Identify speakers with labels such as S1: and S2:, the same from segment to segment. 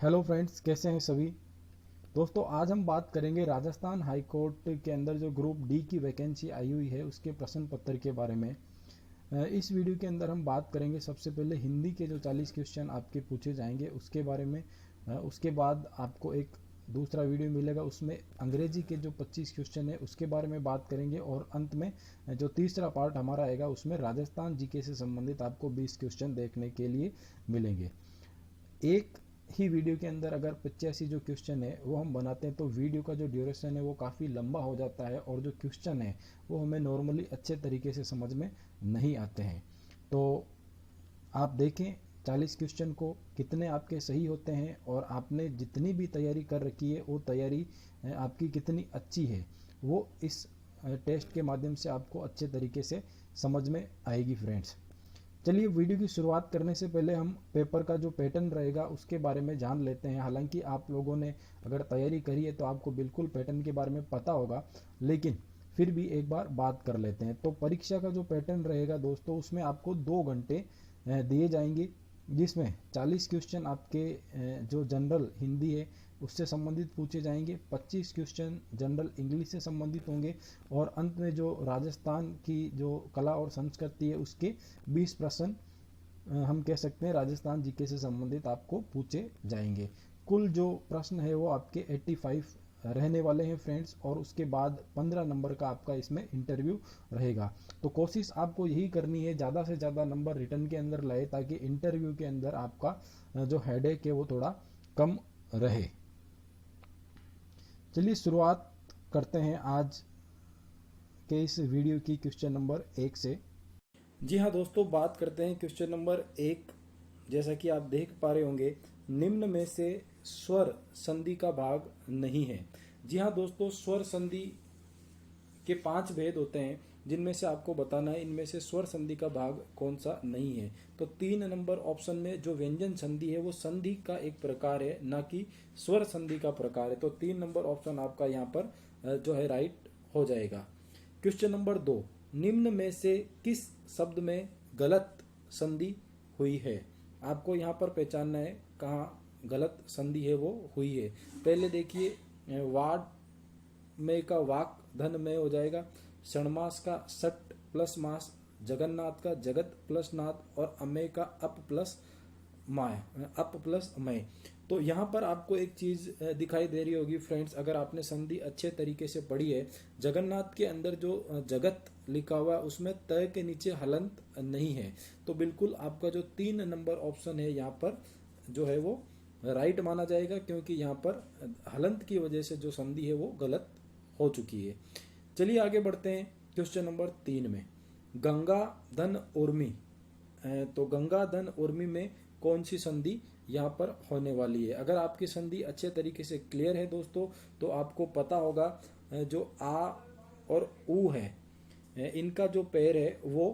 S1: Hello friends, कैसे हैं सभी दोस्तों। आज हम बात करेंगे राजस्थान हाई कोर्ट के अंदर जो ग्रुप डी की वैकेंसी आई हुई है उसके प्रश्न पत्र के बारे में। इस वीडियो के अंदर हम बात करेंगे सबसे पहले हिंदी के जो 40 क्वेश्चन आपके पूछे जाएंगे उसके बारे में। उसके बाद आपको एक दूसरा वीडियो मिलेगा, उसमें अंग्रेजी के जो 25 क्वेश्चन है उसके बारे में बात करेंगे। और अंत में जो तीसरा पार्ट हमारा आएगा उसमें राजस्थान जीके से संबंधित आपको 20 क्वेश्चन देखने के लिए मिलेंगे। एक ही वीडियो के अंदर अगर 85 जो क्वेश्चन है वो हम बनाते हैं तो वीडियो का जो ड्यूरेशन है वो काफ़ी लंबा हो जाता है और जो क्वेश्चन है वो हमें नॉर्मली अच्छे तरीके से समझ में नहीं आते हैं। तो आप देखें 40 क्वेश्चन को कितने आपके सही होते हैं और आपने जितनी भी तैयारी कर रखी है वो तैयारी आपकी कितनी अच्छी है, वो इस टेस्ट के माध्यम से आपको अच्छे तरीके से समझ में आएगी फ्रेंड्स। चलिए वीडियो की शुरुआत करने से पहले हम पेपर का जो पैटर्न रहेगा उसके बारे में जान लेते हैं। हालांकि आप लोगों ने अगर तैयारी करी है तो आपको बिल्कुल पैटर्न के बारे में पता होगा, लेकिन फिर भी एक बार बात कर लेते हैं। तो परीक्षा का जो पैटर्न रहेगा दोस्तों, उसमें आपको 2 घंटे दिए जाएंगे, जिसमें 40 क्वेश्चन आपके जो जनरल हिंदी है उससे संबंधित पूछे जाएंगे, 25 क्वेश्चन जनरल इंग्लिश से संबंधित होंगे और अंत में जो राजस्थान की जो कला और संस्कृति है उसके 20 प्रश्न हम कह सकते हैं राजस्थान जीके से संबंधित आपको पूछे जाएंगे। कुल जो प्रश्न है वो आपके 85 रहने वाले हैं फ्रेंड्स, और उसके बाद 15 नंबर का आपका इसमें इंटरव्यू रहेगा। तो कोशिश आपको यही करनी है ज़्यादा से ज़्यादा नंबर रिटर्न के अंदर लाए, ताकि इंटरव्यू के अंदर आपका जो हेडेक है वो थोड़ा कम रहे। चलिए शुरुआत करते हैं आज के इस वीडियो की क्वेश्चन नंबर 1 से। जी हाँ दोस्तों, बात करते हैं क्वेश्चन नंबर 1। जैसा कि आप देख पा रहे होंगे, निम्न में से स्वर संधि का भाग नहीं है। जी हाँ दोस्तों, स्वर संधि के 5 भेद होते हैं जिनमें से आपको बताना है इनमें से स्वर संधि का भाग कौन सा नहीं है। तो 3 नंबर ऑप्शन में जो व्यंजन संधि है वो संधि का एक प्रकार है, ना कि स्वर संधि का प्रकार है। तो 3 नंबर ऑप्शन आपका यहाँ पर जो है राइट हो जाएगा। क्वेश्चन नंबर 2, निम्न में से किस शब्द में गलत संधि हुई है। आपको यहाँ पर पहचानना है कहाँ गलत संधि है वो हुई है। पहले देखिए, वाड में का वाक धन में हो जाएगा, षणमास का सट प्लस मास, जगन्नाथ का जगत प्लस नाथ और अमय का up plus my, up plus Amay. तो यहाँ पर आपको एक चीज दिखाई दे रही होगी फ्रेंड्स, अगर आपने संधि अच्छे तरीके से पढ़ी है, जगन्नाथ के अंदर जो जगत लिखा हुआ है उसमें तय के नीचे हलंत नहीं है। तो बिल्कुल आपका जो 3 नंबर ऑप्शन है यहाँ पर जो है वो राइट माना जाएगा, क्योंकि यहाँ पर हलंत की वजह से जो संधि है वो गलत हो चुकी है। चलिए आगे बढ़ते हैं क्वेश्चन नंबर 3 में। गंगा धन उर्मी, तो गंगा धन उर्मी में कौन सी संधि यहाँ पर होने वाली है। अगर आपकी संधि अच्छे तरीके से क्लियर है दोस्तों तो आपको पता होगा जो आ और ऊ है, इनका जो पैर है वो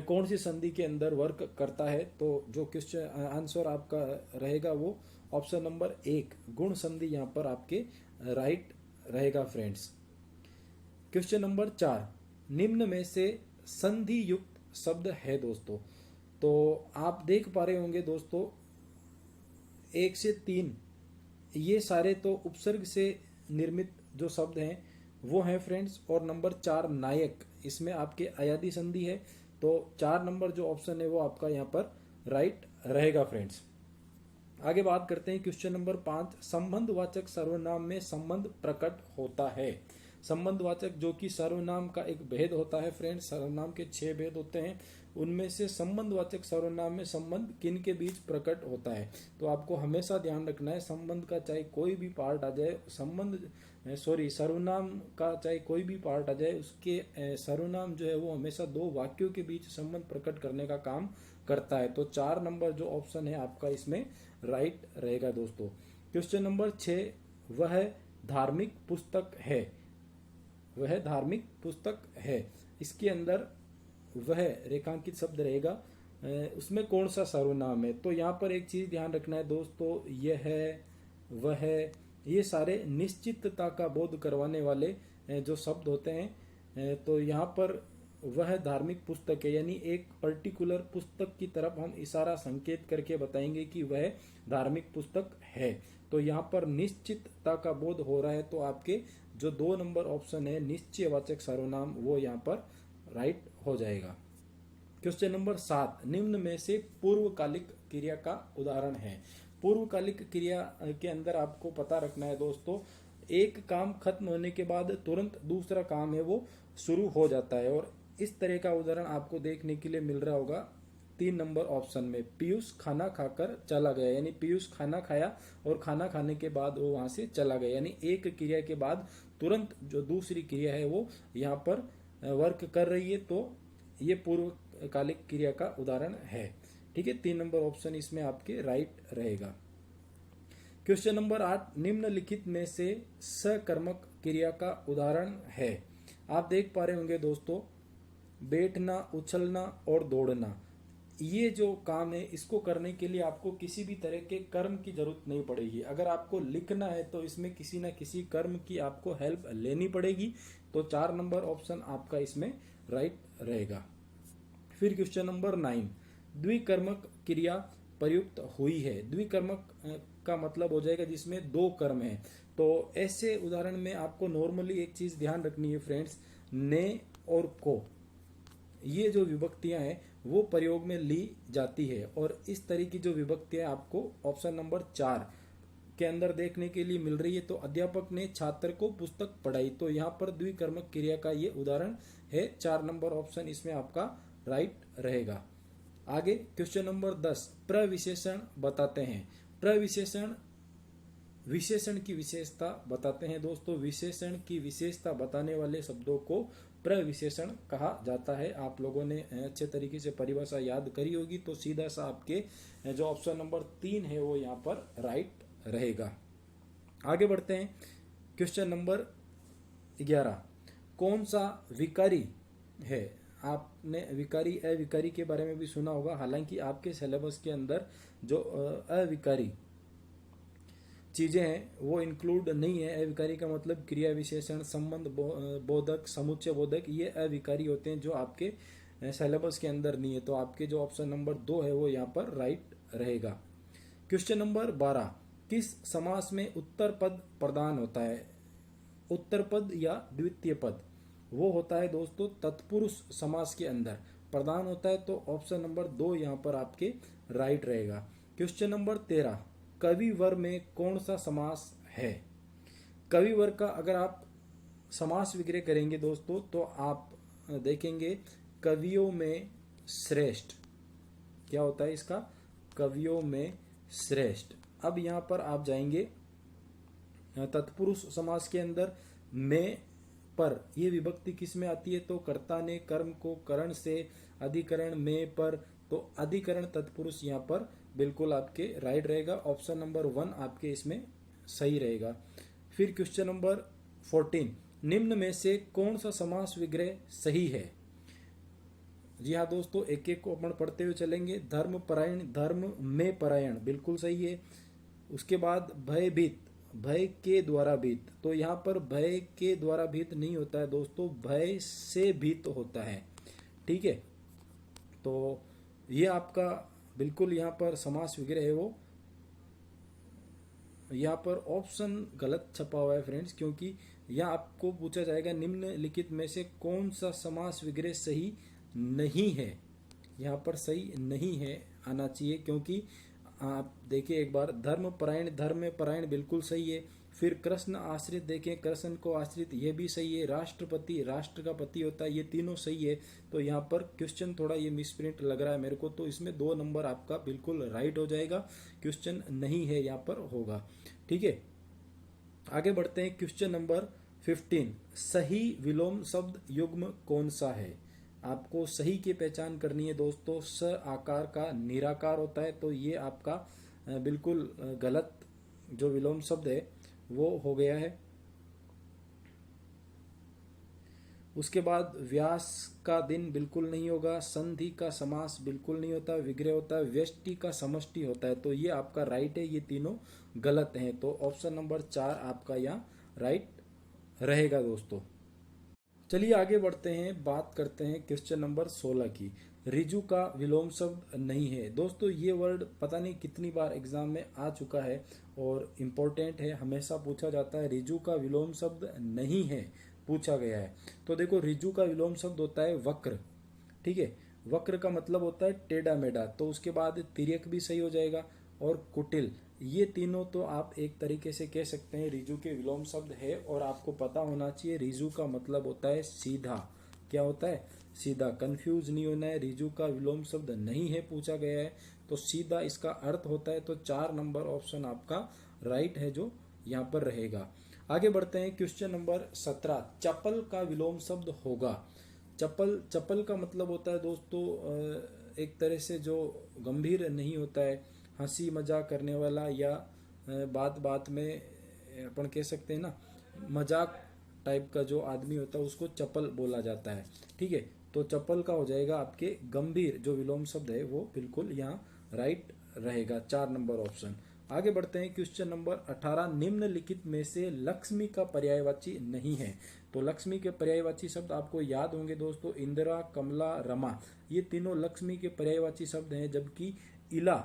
S1: कौन सी संधि के अंदर वर्क करता है। तो जो क्वेश्चन आंसर आपका रहेगा वो ऑप्शन नंबर 1 गुण संधि यहाँ पर आपके राइट रहेगा फ्रेंड्स। क्वेश्चन नंबर 4, निम्न में से संधि युक्त शब्द है दोस्तों। तो आप देख पा रहे होंगे दोस्तों 1 से 3 ये सारे तो उपसर्ग से निर्मित जो शब्द हैं वो हैं फ्रेंड्स। और नंबर 4 नायक, इसमें आपके अयादी संधि है। तो 4 नंबर जो ऑप्शन है वो आपका यहाँ पर राइट रहेगा फ्रेंड्स। आगे बात करते हैं क्वेश्चन नंबर 5, संबंधवाचक सर्वनाम में संबंध प्रकट होता है। संबंधवाचक जो कि सर्वनाम का एक भेद होता है फ्रेंड्स, सर्वनाम के 6 भेद होते हैं, उनमें से संबंधवाचक सर्वनाम में संबंध किन के बीच प्रकट होता है। तो आपको हमेशा ध्यान रखना है संबंध का चाहे कोई भी पार्ट आ जाए, सर्वनाम का चाहे कोई भी पार्ट आ जाए, उसके सर्वनाम जो है वो हमेशा 2 वाक्यों के बीच संबंध प्रकट करने का काम करता है। तो 4 नंबर जो ऑप्शन है आपका इसमें राइट रहेगा दोस्तों। क्वेश्चन नंबर 6, वह धार्मिक पुस्तक है, वह धार्मिक पुस्तक है, इसके अंदर वह रेखांकित शब्द रहेगा, उसमें कौन सा सर्वनाम है। तो यहाँ पर एक चीज ध्यान रखना है दोस्तों, यह वह ये सारे निश्चितता का बोध करवाने वाले जो शब्द होते हैं। तो यहाँ पर वह धार्मिक पुस्तक है, यानी एक पर्टिकुलर पुस्तक की तरफ हम इशारा संकेत करके बताएंगे कि वह धार्मिक पुस्तक है। तो यहाँ पर निश्चितता का बोध हो रहा है, तो आपके जो 2 नंबर ऑप्शन है निश्चयवाचक सर्वनाम, वो यहाँ पर राइट हो जाएगा। क्वेश्चन नंबर 7, निम्न में से पूर्वकालिक क्रिया का उदाहरण है। पूर्वकालिक क्रिया के अंदर आपको पता रखना है दोस्तों, एक काम खत्म होने के बाद तुरंत दूसरा काम है वो शुरू हो जाता है, और इस तरह का उदाहरण आपको देखने के लिए मिल रहा होगा 3 नंबर ऑप्शन में। पीयूष खाना खाकर चला गया, यानी पीयूष खाना खाया और खाना खाने के बाद वो वहां से चला गया, यानी एक क्रिया के बाद तुरंत जो दूसरी क्रिया है वो यहाँ पर वर्क कर रही है, तो ये पूर्वकालिक क्रिया का उदाहरण है। ठीक है, 3 नंबर ऑप्शन इसमें आपके राइट रहेगा। क्वेश्चन नंबर 8, निम्नलिखित में से सकर्मक क्रिया का उदाहरण है। आप देख पा रहे होंगे दोस्तों, बैठना, उछलना और दौड़ना, ये जो काम है इसको करने के लिए आपको किसी भी तरह के कर्म की जरूरत नहीं पड़ेगी। अगर आपको लिखना है तो इसमें किसी ना किसी कर्म की आपको हेल्प लेनी पड़ेगी, तो 4 नंबर ऑप्शन आपका इसमें राइट रहेगा। फिर क्वेश्चन नंबर 9, द्विकर्मक क्रिया प्रयुक्त हुई है। द्विकर्मक का मतलब हो जाएगा जिसमें 2 कर्म है। तो ऐसे उदाहरण में आपको नॉर्मली एक चीज ध्यान रखनी है फ्रेंड्स, ने और को, ये जो विभक्तियां हैं वो प्रयोग में ली जाती है, और इस तरह की जो विभक्तियां आपको ऑप्शन नंबर 4 के अंदर देखने के लिए मिल रही है। तो अध्यापक ने छात्र को पुस्तक पढ़ाई, तो यहाँ पर द्विकर्मक क्रिया का ये उदाहरण है। 4 नंबर ऑप्शन इसमें आपका राइट रहेगा। आगे क्वेश्चन नंबर 10, प्रविशेषण बताते हैं। प्रविशेषण विशेषण की विशेषता बताते हैं दोस्तों। विशेषण की विशेषता बताने वाले शब्दों को प्रविशेषण कहा जाता है। आप लोगों ने अच्छे तरीके से परिभाषा याद करी होगी, तो सीधा सा आपके जो ऑप्शन नंबर 3 है वो यहाँ पर राइट रहेगा। आगे बढ़ते हैं, क्वेश्चन नंबर 11, कौन सा विकारी है। आपने विकारी अविकारी के बारे में भी सुना होगा, हालांकि आपके सिलेबस के अंदर जो अविकारी चीजें हैं वो इंक्लूड नहीं है। अविकारी का मतलब क्रिया विशेषण, संबंध बोधक, समुच्चय बोधक, ये अविकारी होते हैं जो आपके सिलेबस के अंदर नहीं है। तो आपके जो ऑप्शन नंबर 2 है वो यहाँ पर राइट रहेगा। क्वेश्चन नंबर 12, किस समास में उत्तर पद प्रधान होता है। उत्तर पद या द्वितीय पद वो होता है दोस्तों तत्पुरुष समास के अंदर प्रधान होता है, तो ऑप्शन नंबर 2 यहाँ पर आपके राइट रहेगा। क्वेश्चन नंबर 13, कविवर में कौन सा समास है। कविवर का अगर आप समास विग्रह करेंगे दोस्तों तो आप देखेंगे कवियों में श्रेष्ठ, क्या होता है इसका, कवियों में श्रेष्ठ। अब यहाँ पर आप जाएंगे तत्पुरुष समास के अंदर, में पर ये विभक्ति किस में आती है, तो कर्ता ने कर्म को करण से, अधिकरण में पर, तो अधिकरण तत्पुरुष यहाँ पर बिल्कुल आपके राइट रहेगा। ऑप्शन नंबर 1 आपके इसमें सही रहेगा। फिर क्वेश्चन नंबर 14, निम्न में से कौन सा समास विग्रह सही है। जी हाँ दोस्तों, एक एक को अपन पढ़ते हुए चलेंगे। धर्म परायण, धर्म में परायण बिल्कुल सही है। उसके बाद भयभीत, भय के द्वारा भीत, तो यहाँ पर भय के द्वारा भीत नहीं होता है दोस्तों, भय से भीत होता है। ठीक है, तो ये आपका बिल्कुल यहाँ पर समास विग्रह है वो, यहाँ पर ऑप्शन गलत छपा हुआ है फ्रेंड्स, क्योंकि यहाँ आपको पूछा जाएगा निम्नलिखित में से कौन सा समास विग्रह सही नहीं है। यहाँ पर सही नहीं है आना चाहिए, क्योंकि आप देखिए एक बार, धर्म परायण, धर्म में परायण बिल्कुल सही है। फिर कृष्ण आश्रित देखें, कृष्ण को आश्रित, ये भी सही है। राष्ट्रपति, राष्ट्र का पति होता है, ये तीनों सही है। तो यहाँ पर क्वेश्चन थोड़ा ये मिसप्रिंट लग रहा है मेरे को, तो इसमें 2 नंबर आपका बिल्कुल राइट हो जाएगा। क्वेश्चन नहीं है यहाँ पर होगा। ठीक है, आगे बढ़ते हैं। क्वेश्चन नंबर 15, सही विलोम शब्द युग्म कौन सा है। आपको सही की पहचान करनी है दोस्तों। स आकार का निराकार होता है, तो ये आपका बिल्कुल गलत जो विलोम शब्द है वो हो गया है। उसके बाद व्यास का दिन बिल्कुल नहीं होगा, संधि का समास बिल्कुल नहीं होता, विग्रह होता है, व्यष्टि का समष्टि होता है, तो ये आपका राइट है। ये तीनों गलत हैं, तो ऑप्शन नंबर 4 आपका यहाँ राइट रहेगा दोस्तों। चलिए आगे बढ़ते हैं, बात करते हैं क्वेश्चन नंबर 16 की। रिजु का विलोम शब्द नहीं है। दोस्तों ये वर्ड पता नहीं कितनी बार एग्जाम में आ चुका है और इम्पोर्टेंट है, हमेशा पूछा जाता है। रिजु का विलोम शब्द नहीं है, पूछा गया है। तो देखो रिजु का विलोम शब्द होता है वक्र, ठीक है। वक्र का मतलब होता है टेढ़ा मेढ़ा, तो उसके बाद तिर्यक भी सही हो जाएगा, और कुटिल, ये तीनों तो आप एक तरीके से कह सकते हैं रिजु के विलोम शब्द है। और आपको पता होना चाहिए रिजु का मतलब होता है सीधा। क्या होता है? सीधा। कंफ्यूज नहीं होना है, रिजु का विलोम शब्द नहीं है, पूछा गया है तो सीधा इसका अर्थ होता है। तो 4 नंबर ऑप्शन आपका राइट है जो यहाँ पर रहेगा। आगे बढ़ते हैं, क्वेश्चन नंबर 17। चप्पल का विलोम शब्द होगा। चप्पल, चप्पल का मतलब होता है दोस्तों एक तरह से जो गंभीर नहीं होता है, हंसी मजाक करने वाला, या बात बात में अपन कह सकते हैं ना मजाक टाइप का जो आदमी होता है उसको चप्पल बोला जाता है, ठीक है। तो चप्पल का हो जाएगा आपके गंभीर जो विलोम शब्द है वो बिल्कुल यहाँ राइट रहेगा, 4 नंबर ऑप्शन। आगे बढ़ते हैं, क्वेश्चन नंबर 18। निम्नलिखित में से लक्ष्मी का पर्यायवाची नहीं है। तो लक्ष्मी के पर्यायवाची शब्द आपको याद होंगे दोस्तों, इंदिरा, कमला, रमा, ये तीनों लक्ष्मी के पर्यायवाची शब्द हैं। जबकि इला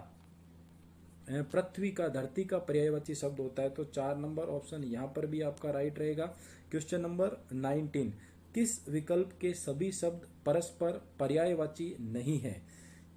S1: पृथ्वी का, धरती का पर्यायवाची शब्द होता है। तो 4 नंबर ऑप्शन यहाँ पर भी आपका राइट रहेगा। Question number 19। किस विकल्प के सभी शब्द परस्पर पर्यायवाची नहीं है?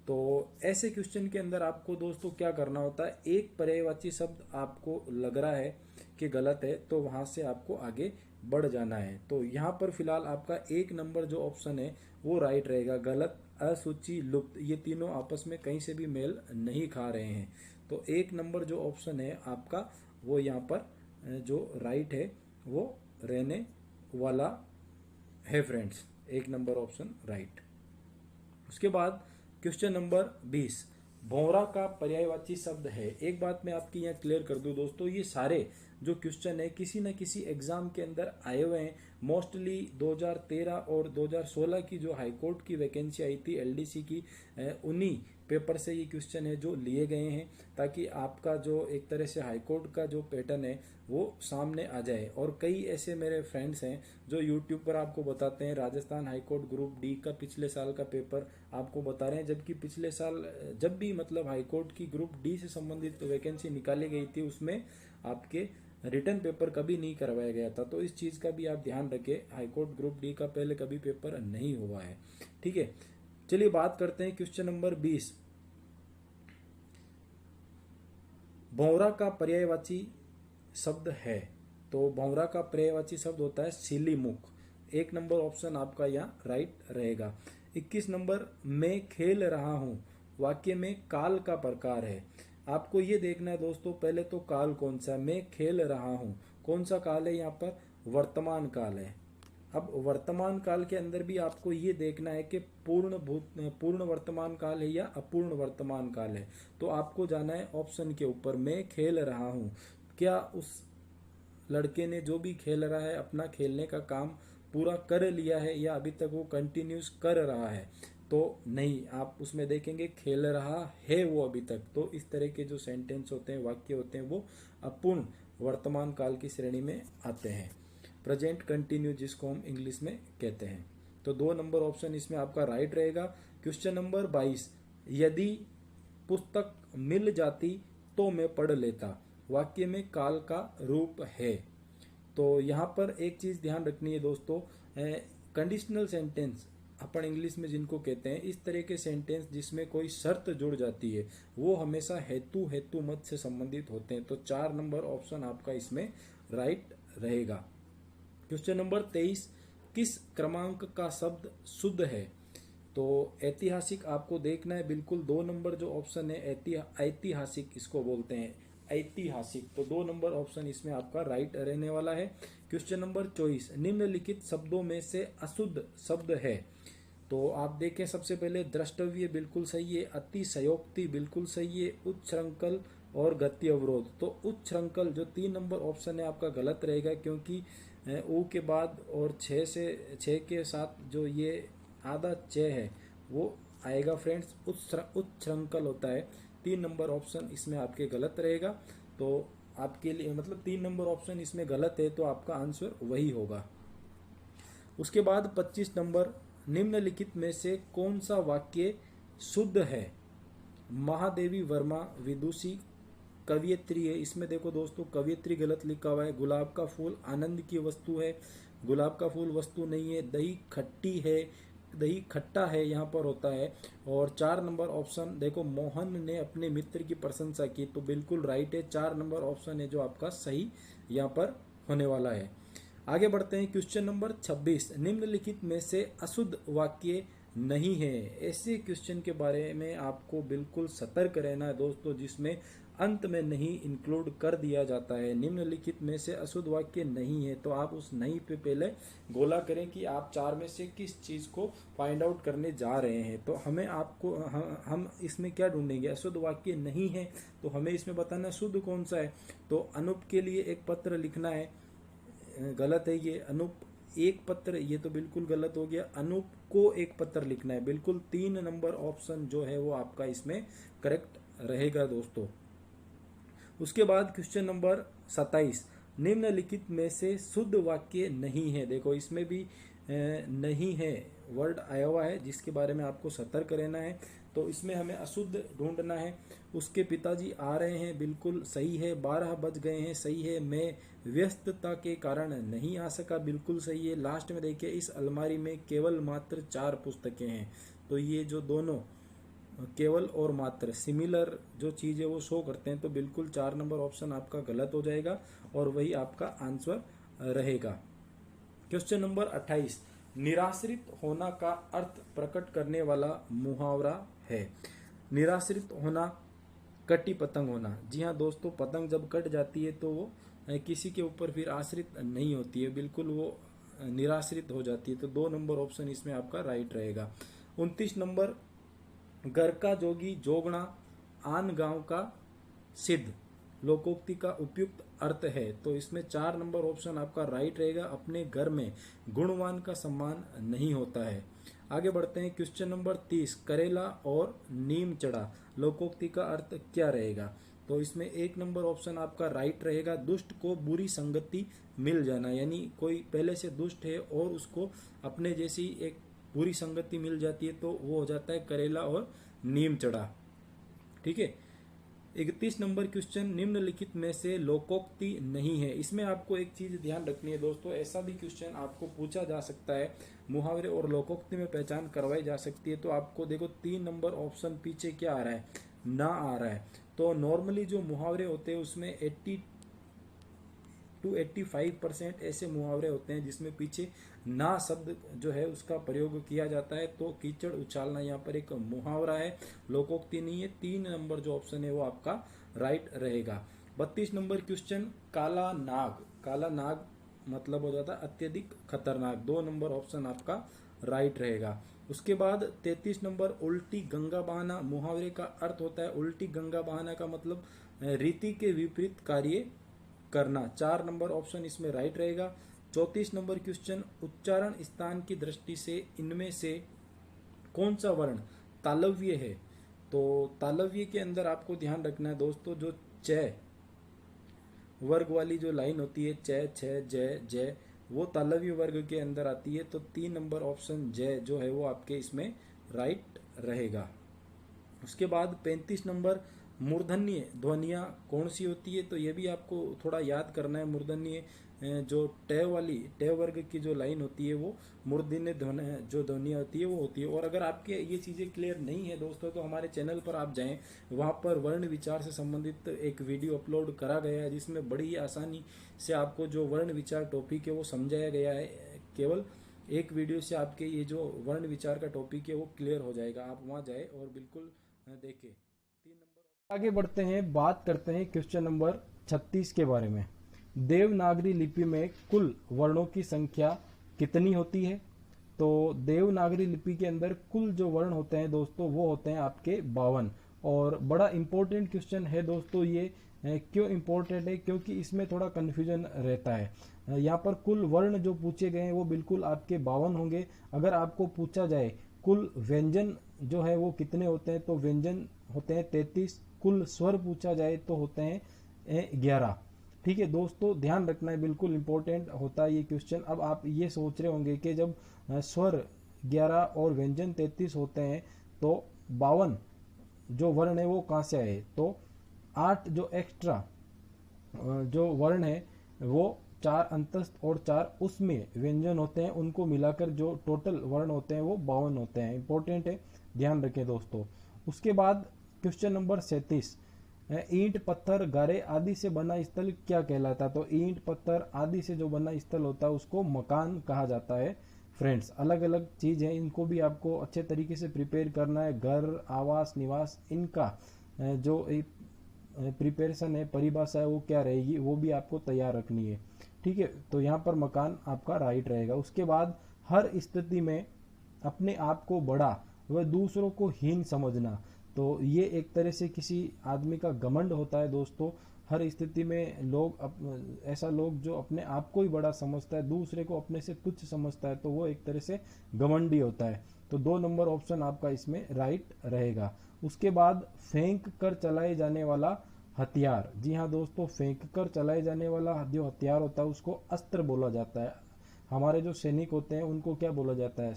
S1: तो ऐसे क्वेश्चन के अंदर आपको दोस्तों क्या करना होता है, एक पर्यायवाची शब्द आपको लग रहा है कि गलत है तो वहां से आपको आगे बढ़ जाना है। तो यहाँ पर फिलहाल आपका 1 नंबर जो ऑप्शन है वो राइट रहेगा। गलत, असूचि, लुप्त, ये तीनों आपस में कहीं से भी मेल नहीं खा रहे हैं। तो 1 नंबर जो ऑप्शन है आपका वो यहाँ पर जो राइट है वो रहने वाला है फ्रेंड्स, 1 नंबर ऑप्शन राइट। उसके बाद क्वेश्चन नंबर 20। भौरा का पर्यायवाची शब्द है। एक बात मैं आपकी यहाँ क्लियर कर दूं दोस्तों, ये सारे जो क्वेश्चन है किसी न किसी एग्जाम के अंदर आए हुए हैं। मोस्टली 2013 और 2016 की जो हाईकोर्ट की वैकेंसी आई थी एलडीसी की, उन्हीं पेपर से ये क्वेश्चन है जो लिए गए हैं, ताकि आपका जो एक तरह से हाईकोर्ट का जो पैटर्न है वो सामने आ जाए। और कई ऐसे मेरे फ्रेंड्स हैं जो यूट्यूब पर आपको बताते हैं राजस्थान हाईकोर्ट ग्रुप डी का पिछले साल का पेपर आपको बता रहे हैं, जबकि पिछले साल जब भी मतलब हाईकोर्ट की ग्रुप डी से संबंधित वैकेंसी निकाली गई थी उसमें आपके रिटर्न पेपर कभी नहीं करवाया गया था। तो इस चीज का भी आप ध्यान रखें, हाईकोर्ट ग्रुप डी का पहले कभी पेपर नहीं हुआ है, ठीक है। चलिए बात करते हैं क्वेश्चन नंबर 20। भौरा का पर्यायवाची शब्द है। तो भौरा का पर्यायवाची शब्द होता है सिलीमुख। 1 नंबर ऑप्शन आपका यहाँ राइट रहेगा। 21 नंबर, मैं खेल रहा हूं, वाक्य में काल का प्रकार है। आपको ये देखना है दोस्तों, पहले तो काल कौन सा है, मैं खेल रहा हूं, कौन सा काल है यहाँ पर? वर्तमान काल है। अब वर्तमान काल के अंदर भी आपको ये देखना है कि पूर्ण वर्तमान काल है या अपूर्ण वर्तमान काल है। तो आपको जाना है ऑप्शन के ऊपर, मैं खेल रहा हूँ। क्या उस लड़के ने जो भी खेल रहा है अपना खेलने का काम पूरा कर लिया है या अभी तक वो कंटिन्यूस कर रहा है? तो नहीं, आप उसमें देखेंगे खेल रहा है वो अभी तक। तो इस तरह के जो सेंटेंस होते हैं, वाक्य होते हैं, वो अपूर्ण वर्तमान काल की श्रेणी में आते हैं, प्रेजेंट कंटिन्यू जिसको हम इंग्लिश में कहते हैं। तो 2 नंबर ऑप्शन इसमें आपका राइट रहेगा। Question number 22। यदि पुस्तक मिल जाती तो मैं पढ़ लेता, वाक्य में काल का रूप है। तो यहाँ पर एक चीज ध्यान रखनी है दोस्तों, कंडीशनल सेंटेंस अपन इंग्लिश में जिनको कहते हैं, इस तरह के सेंटेंस जिसमें कोई शर्त जुड़ जाती है वो हमेशा हेतु मत से संबंधित होते हैं। तो 4 नंबर ऑप्शन आपका इसमें राइट रहेगा। Question number 23। किस क्रमांक का शब्द शुद्ध है? तो ऐतिहासिक आपको देखना है बिल्कुल। 2 नंबर जो ऑप्शन है ऐतिहासिक इसको बोलते हैं, ऐतिहासिक। तो 2 नंबर ऑप्शन इसमें आपका राइट रहने वाला है। Question number 24। निम्नलिखित शब्दों में से अशुद्ध शब्द है। तो आप देखें, सबसे पहले द्रष्टव्य बिल्कुल सही है, अतिशयोक्ति बिल्कुल सही है, उच्छृंखल और गति अवरोध। तो उच्छृंखल जो 3 नंबर ऑप्शन है आपका गलत रहेगा, क्योंकि ऊ के बाद और 6 के साथ जो ये आधा च है वो आएगा फ्रेंड्स, उच्छृंखल होता है। 3 नंबर ऑप्शन इसमें आपके गलत रहेगा। तो आपके लिए मतलब 3 नंबर ऑप्शन इसमें गलत है, तो आपका आंसर वही होगा। उसके बाद 25 नंबर, निम्नलिखित में से कौन सा वाक्य शुद्ध है? महादेवी वर्मा विदुषी कवियत्री है। इसमें देखो दोस्तों कवियत्री गलत लिखा हुआ है। गुलाब का फूल आनंद की वस्तु है, गुलाब का फूल वस्तु नहीं है। दही खट्टी है, दही खट्टा है यहाँ पर होता है। और 4 नंबर ऑप्शन देखो, मोहन ने अपने मित्र की प्रशंसा की, तो बिल्कुल राइट है। 4 नंबर ऑप्शन है जो आपका सही यहाँ पर होने वाला है। आगे बढ़ते हैं क्वेश्चन नंबर 26, निम्नलिखित में से अशुद्ध वाक्य नहीं है। ऐसे क्वेश्चन के बारे में आपको बिल्कुल सतर्क रहना है दोस्तों, जिसमें अंत में नहीं इंक्लूड कर दिया जाता है। निम्नलिखित में से अशुद्ध वाक्य नहीं है, तो आप उस नहीं पे पहले गोला करें कि आप 4 में से किस चीज को फाइंड आउट करने जा रहे हैं। तो हमें आपको हम इसमें क्या ढूंढेंगे? अशुद्ध वाक्य नहीं है, तो हमें इसमें बताना शुद्ध कौन सा है। तो अनूप के लिए एक पत्र लिखना है, गलत है ये। अनूप एक पत्र, ये तो बिल्कुल गलत हो गया। अनूप को एक पत्र लिखना है, बिल्कुल 3 नंबर ऑप्शन जो है वो आपका इसमें करेक्ट रहेगा दोस्तों। उसके बाद क्वेश्चन नंबर 27, निम्नलिखित में से शुद्ध वाक्य नहीं है। देखो इसमें भी नहीं है वर्ड आया हुआ है, जिसके बारे में आपको सतर्क रहना है। तो इसमें हमें अशुद्ध ढूंढना है। उसके पिताजी आ रहे हैं, बिल्कुल सही है। 12 बज गए हैं, सही है। मैं व्यस्तता के कारण नहीं आ सका, बिल्कुल सही है। लास्ट में देखिए, इस अलमारी में केवल मात्र 4 पुस्तकें हैं। तो ये जो दोनों केवल और मात्र सिमिलर जो चीज है वो शो करते हैं, तो बिल्कुल 4 नंबर ऑप्शन आपका गलत हो जाएगा और वही आपका आंसर रहेगा। क्वेश्चन नंबर 28, निराश्रित होना का अर्थ प्रकट करने वाला मुहावरा है। निराश्रित होना, कटी पतंग होना। जी हाँ दोस्तों, पतंग जब कट जाती है तो वो किसी के ऊपर फिर आश्रित नहीं होती है, बिल्कुल वो निराश्रित हो जाती है। तो 2 नंबर ऑप्शन इसमें आपका राइट रहेगा। 29 नंबर, घर का जोगी जोगना आन गांव का सिद्ध लोकोक्ति का उपयुक्त अर्थ है। तो इसमें 4 नंबर ऑप्शन आपका राइट रहेगा। अपने घर में गुणवान का सम्मान नहीं होता है। आगे बढ़ते हैं क्वेश्चन नंबर 30, करेला और नीम चढ़ा लोकोक्ति का अर्थ क्या रहेगा? तो इसमें 1 नंबर ऑप्शन आपका राइट रहेगा। दुष्ट को बुरी संगति मिल जाना, यानी कोई पहले से दुष्ट है और उसको अपने जैसी एक बुरी संगति मिल जाती है, तो वो हो जाता है करेला और नीम चढ़ा। ठीक है। 31 नंबर क्वेश्चन, निम्नलिखित में से लोकोक्ति नहीं है। इसमें आपको एक चीज ध्यान रखनी है दोस्तों, ऐसा भी क्वेश्चन आपको पूछा जा सकता है, मुहावरे और लोकोक्ति में पहचान करवाई जा सकती है। तो आपको देखो 3 नंबर ऑप्शन पीछे क्या आ रहा है? ना आ रहा है। तो नॉर्मली जो मुहावरे होते हैं उसमें 80 to 85% ऐसे मुहावरे होते हैं जिसमें पीछे ना शब्द जो है उसका प्रयोग किया जाता है। तो कीचड़ उछालना यहाँ पर एक मुहावरा है, लोकोक्ति नहीं है। 3 नंबर जो ऑप्शन है वो आपका राइट रहेगा। 32 नंबर क्वेश्चन, काला नाग। काला नाग मतलब हो जाता है अत्यधिक खतरनाक। 2 नंबर ऑप्शन आपका राइट रहेगा। उसके बाद 33 नंबर, उल्टी गंगा बहाना। मुहावरे का अर्थ होता है उल्टी गंगा बहाना का मतलब रीति के विपरीत कार्य करना। 4 नंबर ऑप्शन इसमें राइट रहेगा। 34 नंबर क्वेश्चन, उच्चारण स्थान की दृष्टि से इनमें से कौन सा वर्ण तालव्य है? तो तालव्य के अंदर आपको ध्यान रखना है दोस्तों, जो च वर्ग वाली जो लाइन होती है, च छ जय जय, वो तालव्य वर्ग के अंदर आती है। तो 3 नंबर ऑप्शन जय जो है वो आपके इसमें राइट रहेगा। उसके बाद 35 नंबर, मूर्धन्य ध्वनियाँ कौन सी होती है? तो ये भी आपको थोड़ा याद करना है। मूर्धन्य जो टैव वाली टैव वर्ग की जो लाइन होती है वो मूर्धन्य जो ध्वनियाँ होती है वो होती है। और अगर आपके ये चीज़ें क्लियर नहीं है दोस्तों, तो हमारे चैनल पर आप जाएं, वहाँ पर वर्ण विचार से संबंधित एक वीडियो अपलोड करा गया है, जिसमें बड़ी ही आसानी से आपको जो वर्ण विचार टॉपिक है वो समझाया गया है। केवल एक वीडियो से आपके ये जो वर्ण विचार का टॉपिक है वो क्लियर हो जाएगा। आप वहाँ जाए और बिल्कुल देखें। 3 नंबर आगे बढ़ते हैं, बात करते हैं क्वेश्चन नंबर 36 के बारे में। देवनागरी लिपि में कुल वर्णों की संख्या कितनी होती है? तो देवनागरी लिपि के अंदर कुल जो वर्ण होते हैं दोस्तों वो होते हैं आपके 52। और बड़ा इंपॉर्टेंट क्वेश्चन है दोस्तों ये। क्यों इंपॉर्टेंट है? क्योंकि इसमें थोड़ा कन्फ्यूजन रहता है। यहाँ पर कुल वर्ण जो पूछे गए हैं वो बिल्कुल आपके 52 होंगे। अगर आपको पूछा जाए कुल व्यंजन जो है वो कितने होते हैं, तो व्यंजन होते हैं 33। कुल स्वर पूछा जाए तो होते हैं 11। ठीक है दोस्तों, ध्यान रखना है, बिल्कुल इंपॉर्टेंट होता है ये क्वेश्चन। अब आप ये सोच रहे होंगे कि जब स्वर 11 और व्यंजन 33 होते हैं तो 52 जो वर्ण है वो कहाँ से आए? तो 8 जो एक्स्ट्रा जो वर्ण है वो 4 अंतस्थ और 4 उसमें व्यंजन होते हैं, उनको मिलाकर जो टोटल वर्ण होते हैं वो 52 होते हैं। इंपॉर्टेंट है, ध्यान रखें दोस्तों। उसके बाद क्वेश्चन नंबर 37, ईंट पत्थर गारे आदि से बना स्थल क्या कहलाता? तो ईंट पत्थर आदि से जो बना स्थल होता है उसको मकान कहा जाता है। फ्रेंड्स, अलग अलग चीज है, इनको भी आपको अच्छे तरीके से प्रिपेयर करना है। घर, आवास, निवास, इनका जो प्रिपरेशन है, परिभाषा है, वो क्या रहेगी वो भी आपको तैयार रखनी है। ठीक है, तो यहाँ पर मकान आपका राइट रहेगा। उसके बाद हर स्थिति में अपने आप को बड़ा व दूसरों को हीन समझना, तो ये एक तरह से किसी आदमी का घमंड होता है दोस्तों। हर स्थिति में ऐसा लोग जो अपने आप को ही बड़ा समझता है, दूसरे को अपने से तुच्छ समझता है, तो वो एक तरह से घमंडी होता है। तो 2 नंबर ऑप्शन आपका इसमें राइट रहेगा। उसके बाद फेंक कर चलाए जाने वाला हथियार, जी हाँ दोस्तों, फेंक कर चलाए जाने वाला जो हथियार होता है उसको अस्त्र बोला जाता है। हमारे जो सैनिक होते हैं उनको क्या बोला जाता है?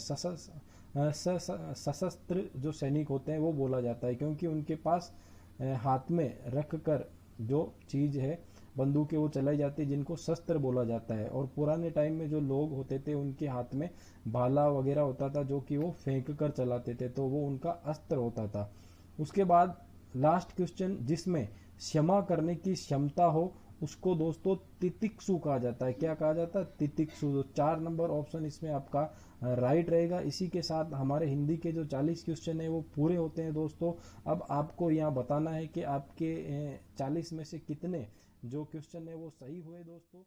S1: सशस्त्र जो सैनिक होते हैं वो बोला जाता है, क्योंकि उनके पास हाथ में रख कर जो चीज है बंदूकें वो चलाई जाती है, जिनको शस्त्र बोला जाता है। और पुराने टाइम में जो लोग होते थे उनके हाथ में भाला वगैरह होता था जो कि वो फेंक कर चलाते थे, तो वो उनका अस्त्र होता था। उसके बाद लास्ट क्वेश्चन, जिसमें क्षमा करने की क्षमता हो उसको दोस्तों तितिक्षु कहा जाता है। क्या कहा जाता है? तितिक्षु। तो 4 नंबर ऑप्शन इसमें आपका राइट रहेगा। इसी के साथ हमारे हिंदी के जो 40 क्वेश्चन है वो पूरे होते हैं दोस्तों। अब आपको यहाँ बताना है कि आपके 40 में से कितने जो क्वेश्चन है वो सही हुए दोस्तों।